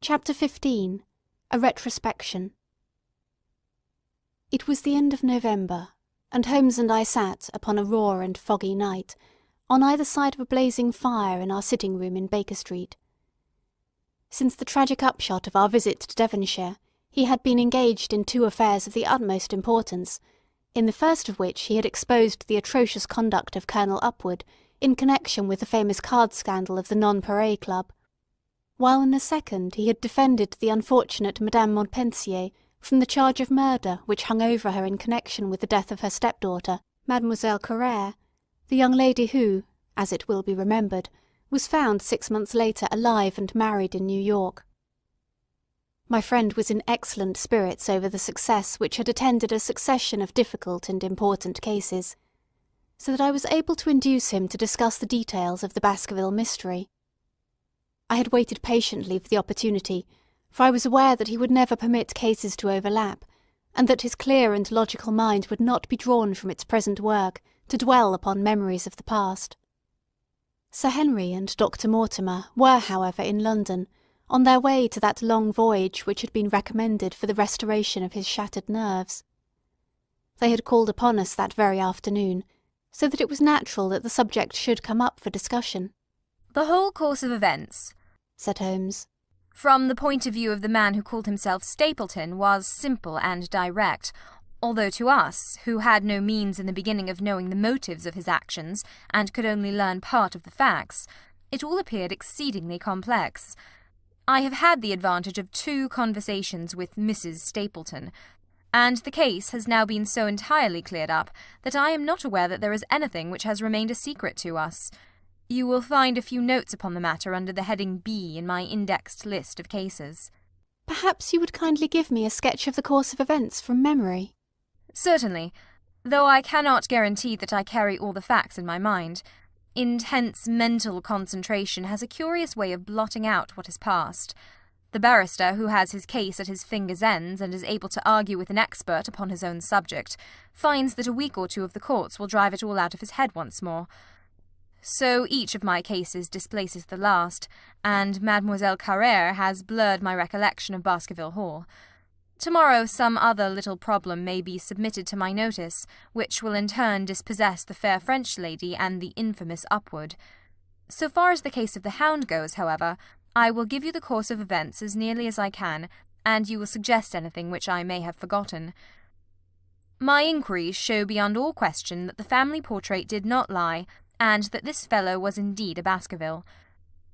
Chapter 15. A Retrospection. It was the end of November, and Holmes and I sat, upon a raw and foggy night, on either side of a blazing fire in our sitting-room in Baker Street. Since the tragic upshot of our visit to Devonshire, he had been engaged in two affairs of the utmost importance, in the first of which he had exposed the atrocious conduct of Colonel Upward in connection with the famous card scandal of the Nonpareil Club, while in the second he had defended the unfortunate Madame Montpensier from the charge of murder which hung over her in connection with the death of her stepdaughter, Mademoiselle Carrère, the young lady who, as it will be remembered, was found 6 months later alive and married in New York. My friend was in excellent spirits over the success which had attended a succession of difficult and important cases, so that I was able to induce him to discuss the details of the Baskerville mystery. I had waited patiently for the opportunity, for I was aware that he would never permit cases to overlap, and that his clear and logical mind would not be drawn from its present work to dwell upon memories of the past. Sir Henry and Dr. Mortimer were, however, in London, on their way to that long voyage which had been recommended for the restoration of his shattered nerves. They had called upon us that very afternoon, so that it was natural that the subject should come up for discussion. "The whole course of events," said Holmes, "from the point of view of the man who called himself Stapleton, was simple and direct, although to us, who had no means in the beginning of knowing the motives of his actions, and could only learn part of the facts, it all appeared exceedingly complex. I have had the advantage of 2 conversations with Mrs. Stapleton, and the case has now been so entirely cleared up that I am not aware that there is anything which has remained a secret to us. You will find a few notes upon the matter under the heading B in my indexed list of cases." "Perhaps you would kindly give me a sketch of the course of events from memory?" "Certainly, though I cannot guarantee that I carry all the facts in my mind. Intense mental concentration has a curious way of blotting out what has passed. The barrister who has his case at his fingers' ends and is able to argue with an expert upon his own subject finds that a week or 2 of the courts will drive it all out of his head once more. So each of my cases displaces the last, and Mademoiselle Carrère has blurred my recollection of Baskerville Hall. Tomorrow some other little problem may be submitted to my notice, which will in turn dispossess the fair French lady and the infamous Upward. So far as the case of the Hound goes, however, I will give you the course of events as nearly as I can, and you will suggest anything which I may have forgotten. My inquiries show beyond all question that the family portrait did not lie, and that this fellow was indeed a Baskerville.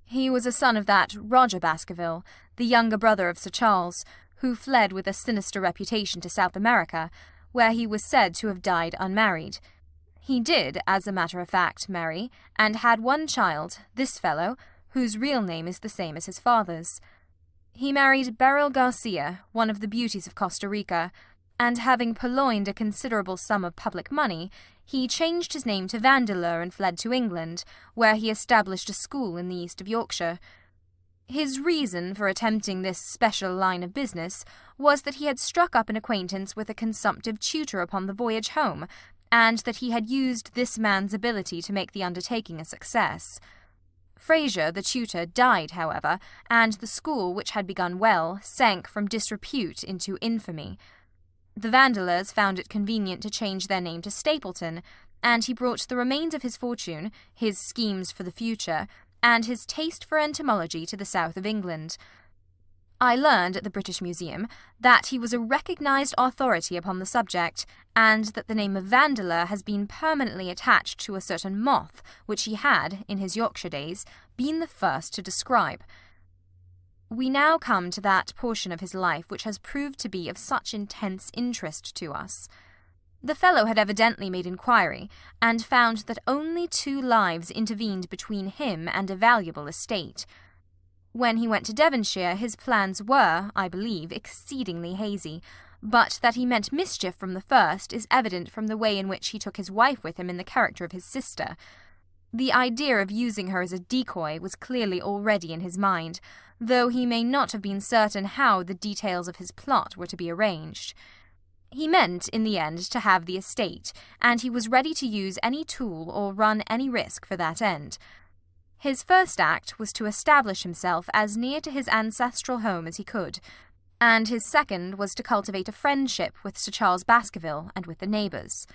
He was a son of that Roger Baskerville, the younger brother of Sir Charles, who fled with a sinister reputation to South America, where he was said to have died unmarried. He did, as a matter of fact, marry, and had 1 child, this fellow, whose real name is the same as his father's. He married Beryl Garcia, one of the beauties of Costa Rica, and having purloined a considerable sum of public money, he changed his name to Vandeleur and fled to England, where he established a school in the east of Yorkshire. His reason for attempting this special line of business was that he had struck up an acquaintance with a consumptive tutor upon the voyage home, and that he had used this man's ability to make the undertaking a success. Fraser, the tutor, died, however, and the school, which had begun well, sank from disrepute into infamy. The Vandeleurs found it convenient to change their name to Stapleton, and he brought the remains of his fortune, his schemes for the future, and his taste for entomology to the south of England. I learned at the British Museum that he was a recognised authority upon the subject, and that the name of Vandeleur has been permanently attached to a certain moth which he had, in his Yorkshire days, been the first to describe. We now come to that portion of his life which has proved to be of such intense interest to us. The fellow had evidently made inquiry, and found that only 2 lives intervened between him and a valuable estate. When he went to Devonshire, his plans were, I believe, exceedingly hazy, but that he meant mischief from the first is evident from the way in which he took his wife with him in the character of his sister. The idea of using her as a decoy was clearly already in his mind, though he may not have been certain how the details of his plot were to be arranged. He meant, in the end, to have the estate, and he was ready to use any tool or run any risk for that end. His first act was to establish himself as near to his ancestral home as he could, and his second was to cultivate a friendship with Sir Charles Baskerville and with the neighbours.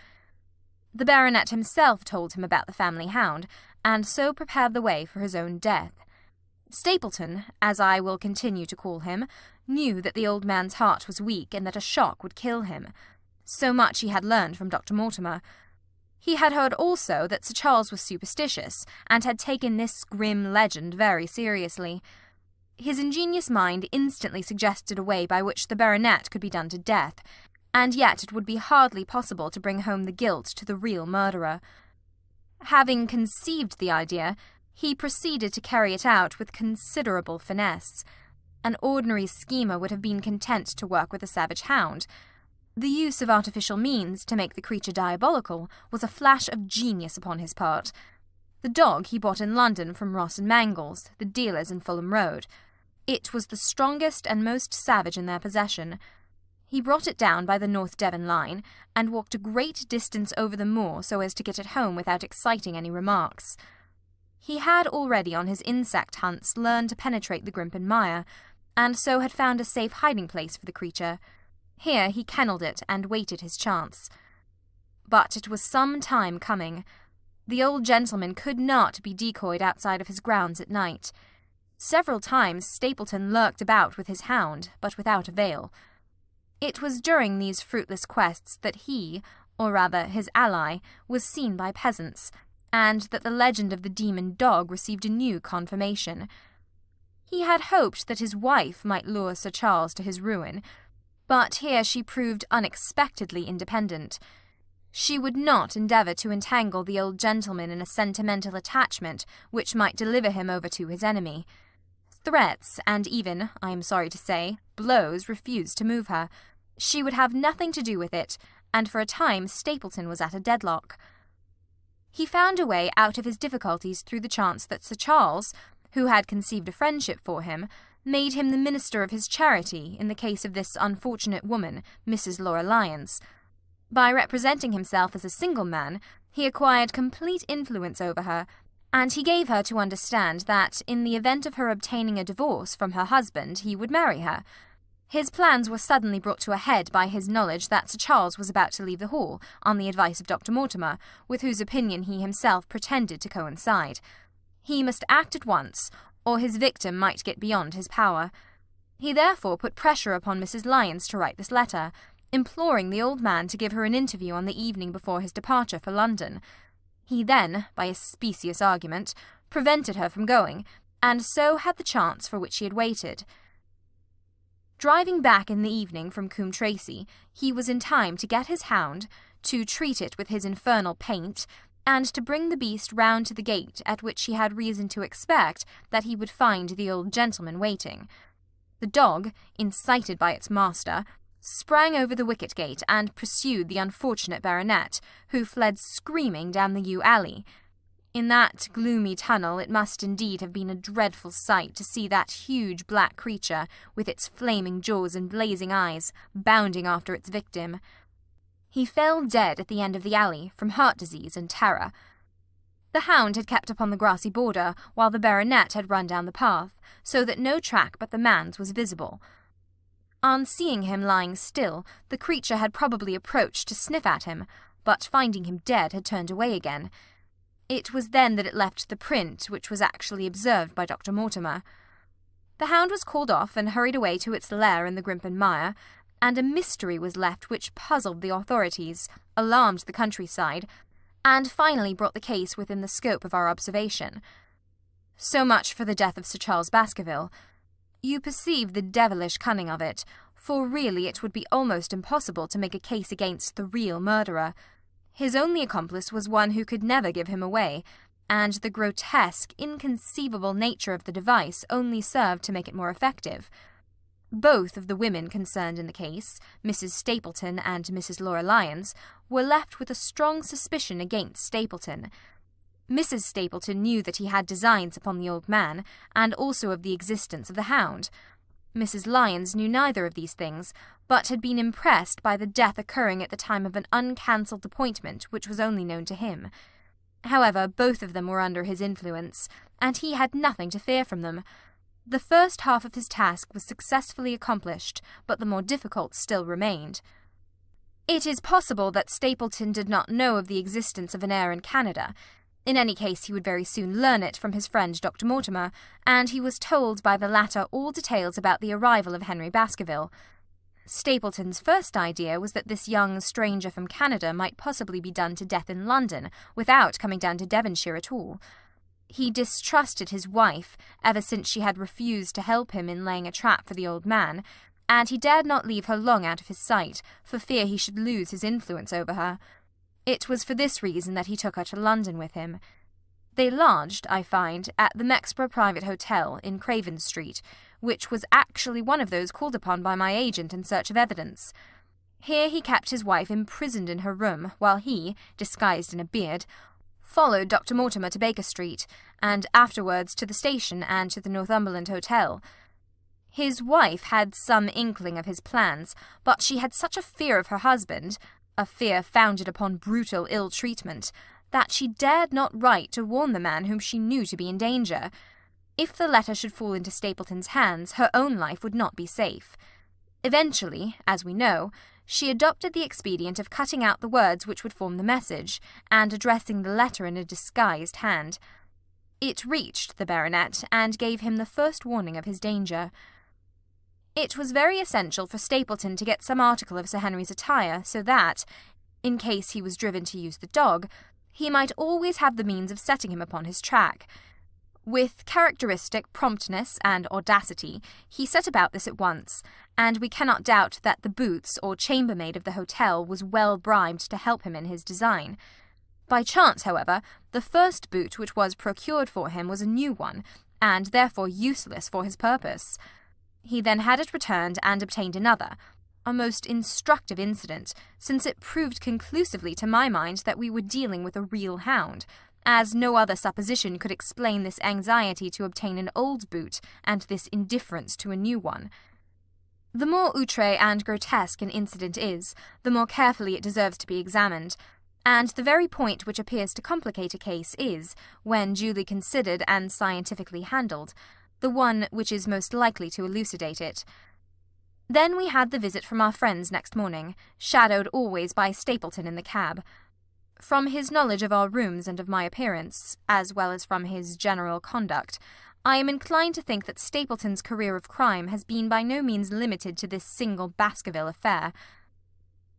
The baronet himself told him about the family hound, and so prepared the way for his own death. Stapleton, as I will continue to call him, knew that the old man's heart was weak and that a shock would kill him. So much he had learned from Dr. Mortimer. He had heard also that Sir Charles was superstitious, and had taken this grim legend very seriously. His ingenious mind instantly suggested a way by which the baronet could be done to death, and yet it would be hardly possible to bring home the guilt to the real murderer. Having conceived the idea, he proceeded to carry it out with considerable finesse. An ordinary schemer would have been content to work with a savage hound. The use of artificial means to make the creature diabolical was a flash of genius upon his part. The dog he bought in London from Ross and Mangles, the dealers in Fulham Road. It was the strongest and most savage in their possession. He brought it down by the North Devon line, and walked a great distance over the moor so as to get it home without exciting any remarks. He had already on his insect hunts learned to penetrate the Grimpen Mire, and so had found a safe hiding place for the creature. Here he kennelled it and waited his chance. But it was some time coming. The old gentleman could not be decoyed outside of his grounds at night. Several times Stapleton lurked about with his hound, but without avail. It was during these fruitless quests that he, or rather his ally, was seen by peasants, and that the legend of the demon dog received a new confirmation. He had hoped that his wife might lure Sir Charles to his ruin, but here she proved unexpectedly independent. She would not endeavour to entangle the old gentleman in a sentimental attachment which might deliver him over to his enemy. Threats, and even, I am sorry to say, blows refused to move her. She would have nothing to do with it, and for a time Stapleton was at a deadlock. He found a way out of his difficulties through the chance that Sir Charles, who had conceived a friendship for him, made him the minister of his charity in the case of this unfortunate woman, Mrs. Laura Lyons. By representing himself as a single man, he acquired complete influence over her, and he gave her to understand that, in the event of her obtaining a divorce from her husband, he would marry her. His plans were suddenly brought to a head by his knowledge that Sir Charles was about to leave the hall, on the advice of Dr. Mortimer, with whose opinion he himself pretended to coincide. He must act at once, or his victim might get beyond his power. He therefore put pressure upon Mrs. Lyons to write this letter, imploring the old man to give her an interview on the evening before his departure for London. He then, by a specious argument, prevented her from going, and so had the chance for which he had waited. Driving back in the evening from Coombe Tracy, he was in time to get his hound, to treat it with his infernal paint, and to bring the beast round to the gate at which he had reason to expect that he would find the old gentleman waiting. The dog, incited by its master, sprang over the wicket-gate and pursued the unfortunate baronet, who fled screaming down the yew alley. In that gloomy tunnel it must indeed have been a dreadful sight to see that huge black creature, with its flaming jaws and blazing eyes, bounding after its victim. He fell dead at the end of the alley from heart disease and terror. The hound had kept upon the grassy border, while the baronet had run down the path, so that no track but the man's was visible. On seeing him lying still, the creature had probably approached to sniff at him, but finding him dead had turned away again. It was then that it left the print which was actually observed by Dr. Mortimer. The hound was called off and hurried away to its lair in the Grimpen Mire, and a mystery was left which puzzled the authorities, alarmed the countryside, and finally brought the case within the scope of our observation. So much for the death of Sir Charles Baskerville. You perceive the devilish cunning of it, for really it would be almost impossible to make a case against the real murderer. His only accomplice was one who could never give him away, and the grotesque, inconceivable nature of the device only served to make it more effective. Both of the women concerned in the case, Mrs. Stapleton and Mrs. Laura Lyons, were left with a strong suspicion against Stapleton. Mrs. Stapleton knew that he had designs upon the old man, and also of the existence of the hound. Mrs. Lyons knew neither of these things, but had been impressed by the death occurring at the time of an uncancelled appointment which was only known to him. However, both of them were under his influence, and he had nothing to fear from them. The first half of his task was successfully accomplished, but the more difficult still remained. It is possible that Stapleton did not know of the existence of an heir in Canada. In any case, he would very soon learn it from his friend Dr. Mortimer, and he was told by the latter all details about the arrival of Henry Baskerville. Stapleton's first idea was that this young stranger from Canada might possibly be done to death in London without coming down to Devonshire at all. He distrusted his wife, ever since she had refused to help him in laying a trap for the old man, and he dared not leave her long out of his sight, for fear he should lose his influence over her. It was for this reason that he took her to London with him. They lodged, I find, at the Mexborough Private Hotel in Craven Street, which was actually one of those called upon by my agent in search of evidence. Here he kept his wife imprisoned in her room, while he, disguised in a beard, followed Dr. Mortimer to Baker Street, and afterwards to the station and to the Northumberland Hotel. His wife had some inkling of his plans, but she had such a fear of her husband, a fear founded upon brutal ill-treatment, that she dared not write to warn the man whom she knew to be in danger. If the letter should fall into Stapleton's hands, her own life would not be safe. Eventually, as we know, she adopted the expedient of cutting out the words which would form the message, and addressing the letter in a disguised hand. It reached the baronet, and gave him the first warning of his danger. It was very essential for Stapleton to get some article of Sir Henry's attire, so that, in case he was driven to use the dog, he might always have the means of setting him upon his track. With characteristic promptness and audacity, he set about this at once, and we cannot doubt that the boots or chambermaid of the hotel was well bribed to help him in his design. By chance, however, the first boot which was procured for him was a new one, and therefore useless for his purpose. He then had it returned and obtained another, a most instructive incident, since it proved conclusively to my mind that we were dealing with a real hound, as no other supposition could explain this anxiety to obtain an old boot and this indifference to a new one. The more outré and grotesque an incident is, the more carefully it deserves to be examined, and the very point which appears to complicate a case is, when duly considered and scientifically handled, the one which is most likely to elucidate it. Then we had the visit from our friends next morning, shadowed always by Stapleton in the cab. From his knowledge of our rooms and of my appearance, as well as from his general conduct, I am inclined to think that Stapleton's career of crime has been by no means limited to this single Baskerville affair.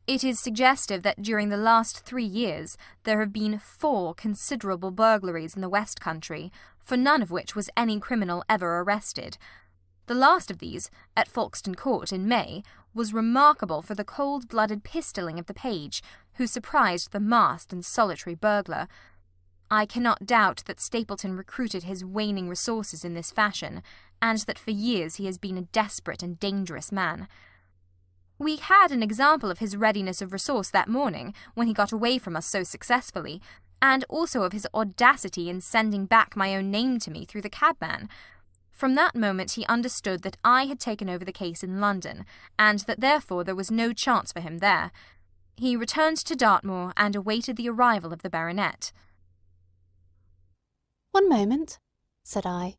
It is suggestive that during the last 3 years there have been 4 considerable burglaries in the West Country, for none of which was any criminal ever arrested. The last of these, at Folkestone Court in May, was remarkable for the cold-blooded pistoling of the page, who surprised the masked and solitary burglar. I cannot doubt that Stapleton recruited his waning resources in this fashion, and that for years he has been a desperate and dangerous man. We had an example of his readiness of resource that morning, when he got away from us so successfully, and also of his audacity in sending back my own name to me through the cabman. From that moment he understood that I had taken over the case in London, and that therefore there was no chance for him there. He returned to Dartmoor and awaited the arrival of the baronet. "One moment," said I.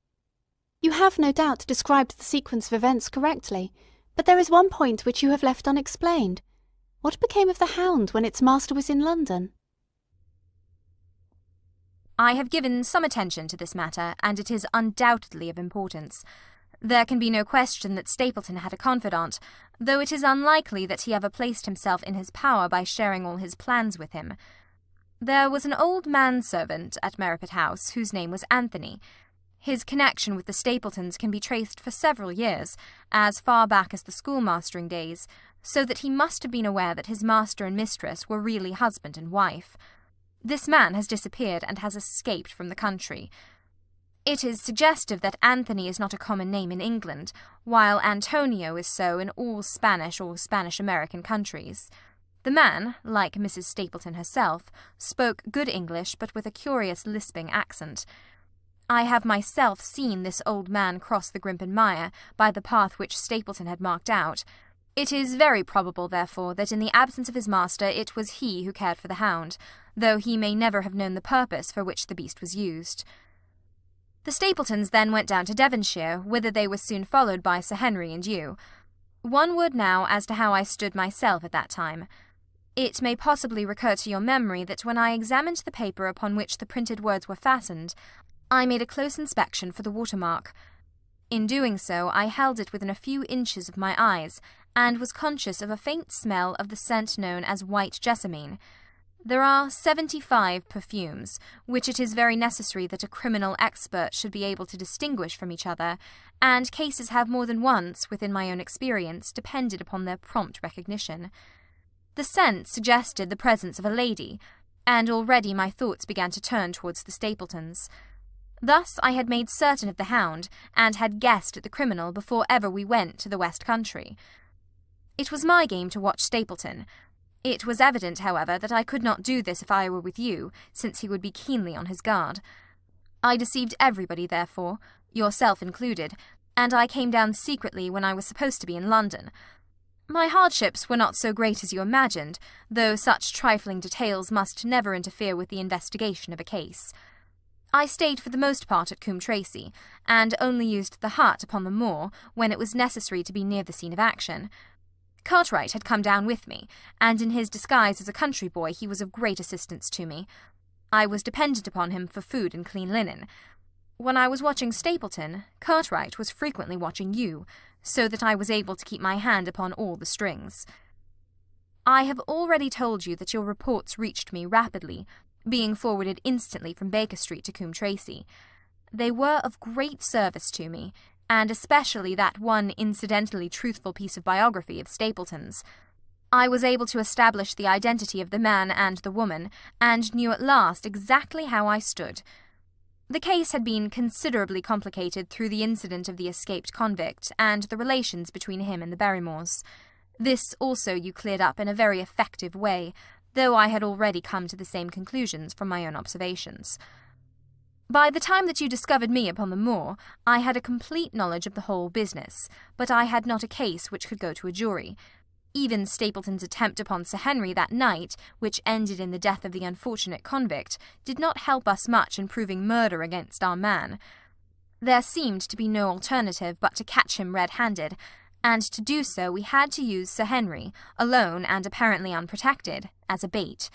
"You have no doubt described the sequence of events correctly, but there is one point which you have left unexplained. What became of the hound when its master was in London?" I have given some attention to this matter, and it is undoubtedly of importance. There can be no question that Stapleton had a confidant, though it is unlikely that he ever placed himself in his power by sharing all his plans with him. There was an old manservant at Merripit House whose name was Anthony. His connection with the Stapletons can be traced for several years, as far back as the schoolmastering days, so that he must have been aware that his master and mistress were really husband and wife. This man has disappeared and has escaped from the country. It is suggestive that Anthony is not a common name in England, while Antonio is so in all Spanish or Spanish-American countries. The man, like Mrs. Stapleton herself, spoke good English but with a curious lisping accent. I have myself seen this old man cross the Grimpen Mire by the path which Stapleton had marked out. It is very probable, therefore, that in the absence of his master it was he who cared for the hound, though he may never have known the purpose for which the beast was used. The Stapletons then went down to Devonshire, whither they were soon followed by Sir Henry and you. One word now as to how I stood myself at that time. It may possibly recur to your memory that when I examined the paper upon which the printed words were fastened, I made a close inspection for the watermark. In doing so, I held it within a few inches of my eyes, and was conscious of a faint smell of the scent known as white jessamine. There are 75 perfumes, which it is very necessary that a criminal expert should be able to distinguish from each other, and cases have more than once, within my own experience, depended upon their prompt recognition. The scent suggested the presence of a lady, and already my thoughts began to turn towards the Stapletons. Thus I had made certain of the Hound, and had guessed at the criminal before ever we went to the West Country. It was my game to watch Stapleton. It was evident, however, that I could not do this if I were with you, since he would be keenly on his guard. I deceived everybody, therefore, yourself included, and I came down secretly when I was supposed to be in London. My hardships were not so great as you imagined, though such trifling details must never interfere with the investigation of a case. I stayed for the most part at Coombe Tracey, and only used the hut upon the moor when it was necessary to be near the scene of action. Cartwright had come down with me, and in his disguise as a country boy he was of great assistance to me. I was dependent upon him for food and clean linen. When I was watching Stapleton, Cartwright was frequently watching you, so that I was able to keep my hand upon all the strings. I have already told you that your reports reached me rapidly, being forwarded instantly from Baker Street to Coombe Tracey. They were of great service to me, and especially that one incidentally truthful piece of biography of Stapleton's. I was able to establish the identity of the man and the woman, and knew at last exactly how I stood. The case had been considerably complicated through the incident of the escaped convict, and the relations between him and the Barrymores. This also you cleared up in a very effective way, though I had already come to the same conclusions from my own observations. By the time that you discovered me upon the moor, I had a complete knowledge of the whole business, but I had not a case which could go to a jury. Even Stapleton's attempt upon Sir Henry that night, which ended in the death of the unfortunate convict, did not help us much in proving murder against our man. There seemed to be no alternative but to catch him red-handed, and to do so we had to use Sir Henry, alone and apparently unprotected, as a bait.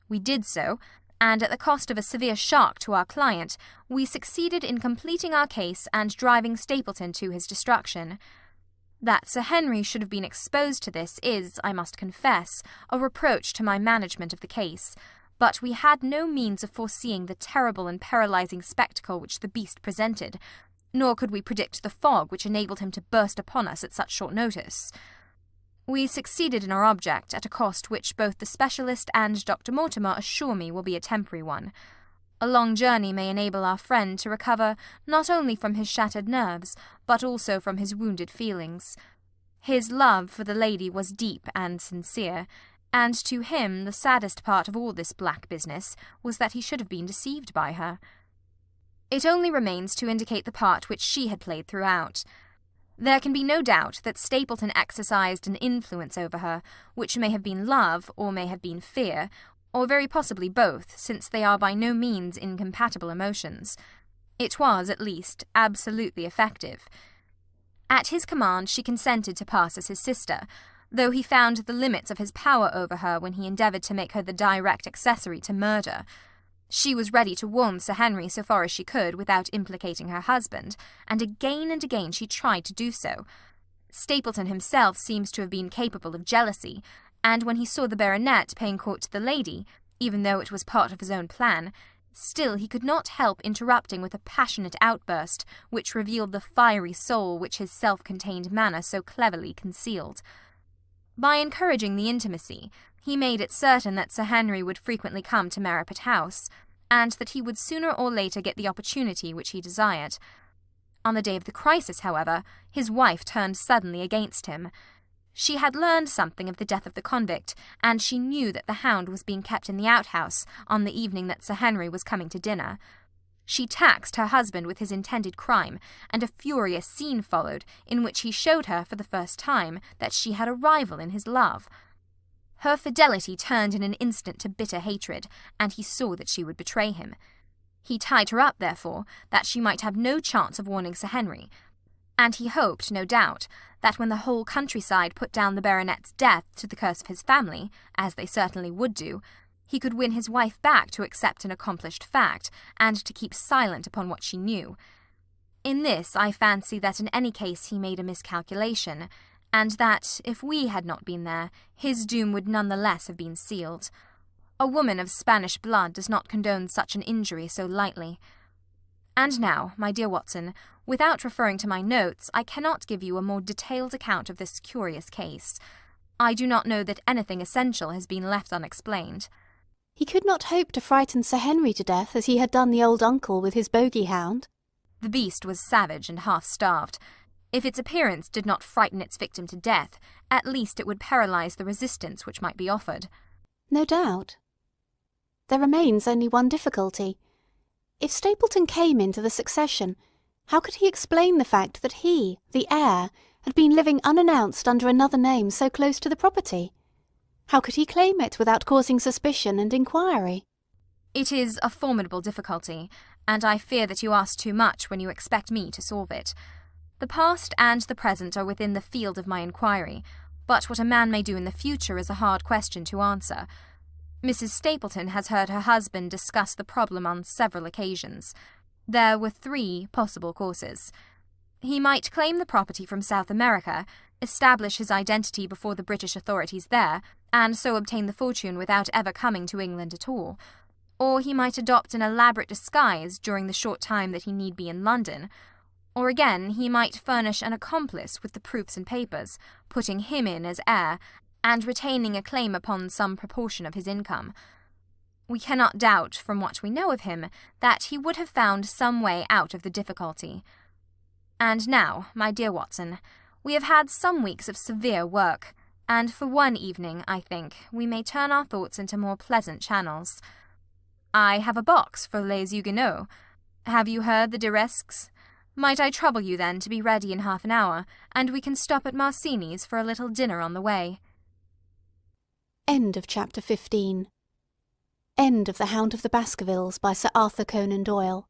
We did so, and at the cost of a severe shock to our client, we succeeded in completing our case and driving Stapleton to his destruction. That Sir Henry should have been exposed to this is, I must confess, a reproach to my management of the case, but we had no means of foreseeing the terrible and paralysing spectacle which the beast presented, nor could we predict the fog which enabled him to burst upon us at such short notice. We succeeded in our object at a cost which both the specialist and Dr. Mortimer assure me will be a temporary one. A long journey may enable our friend to recover not only from his shattered nerves, but also from his wounded feelings. His love for the lady was deep and sincere, and to him the saddest part of all this black business was that he should have been deceived by her. It only remains to indicate the part which she had played throughout. There can be no doubt that Stapleton exercised an influence over her, which may have been love or may have been fear, or very possibly both, since they are by no means incompatible emotions. It was, at least, absolutely effective. At his command she consented to pass as his sister, though he found the limits of his power over her when he endeavoured to make her the direct accessory to murder. She was ready to warn Sir Henry so far as she could without implicating her husband, and again she tried to do so. Stapleton himself seems to have been capable of jealousy, and when he saw the baronet paying court to the lady, even though it was part of his own plan, still he could not help interrupting with a passionate outburst which revealed the fiery soul which his self-contained manner so cleverly concealed. By encouraging the intimacy, he made it certain that Sir Henry would frequently come to Merripit House, and that he would sooner or later get the opportunity which he desired. On the day of the crisis, however, his wife turned suddenly against him. She had learned something of the death of the convict, and she knew that the Hound was being kept in the outhouse on the evening that Sir Henry was coming to dinner. She taxed her husband with his intended crime, and a furious scene followed, in which he showed her for the first time that she had a rival in his love. Her fidelity turned in an instant to bitter hatred, and he saw that she would betray him. He tied her up, therefore, that she might have no chance of warning Sir Henry, and he hoped, no doubt, that when the whole countryside put down the baronet's death to the curse of his family, as they certainly would do, he could win his wife back to accept an accomplished fact, and to keep silent upon what she knew. In this I fancy that in any case he made a miscalculation, and that, if we had not been there, his doom would none the less have been sealed. A woman of Spanish blood does not condone such an injury so lightly. And now, my dear Watson, without referring to my notes, I cannot give you a more detailed account of this curious case. I do not know that anything essential has been left unexplained. He could not hope to frighten Sir Henry to death as he had done the old uncle with his bogey hound. The beast was savage and half-starved. If its appearance did not frighten its victim to death, at least it would paralyse the resistance which might be offered. No doubt. There remains only one difficulty. If Stapleton came into the succession, how could he explain the fact that he, the heir, had been living unannounced under another name so close to the property? How could he claim it without causing suspicion and inquiry? It is a formidable difficulty, and I fear that you ask too much when you expect me to solve it. The past and the present are within the field of my inquiry, but what a man may do in the future is a hard question to answer. Mrs. Stapleton has heard her husband discuss the problem on several occasions. There were 3 possible courses. He might claim the property from South America, establish his identity before the British authorities there, and so obtain the fortune without ever coming to England at all. Or he might adopt an elaborate disguise during the short time that he need be in London. Or again, he might furnish an accomplice with the proofs and papers, putting him in as heir, and retaining a claim upon some proportion of his income. We cannot doubt, from what we know of him, that he would have found some way out of the difficulty. And now, my dear Watson, we have had some weeks of severe work, and for one evening, I think, we may turn our thoughts into more pleasant channels. I have a box for Les Huguenots. Have you heard the De Resques? Might I trouble you, then, to be ready in half an hour, and we can stop at Marcini's for a little dinner on the way. End of chapter 15. End of The Hound of the Baskervilles by Sir Arthur Conan Doyle.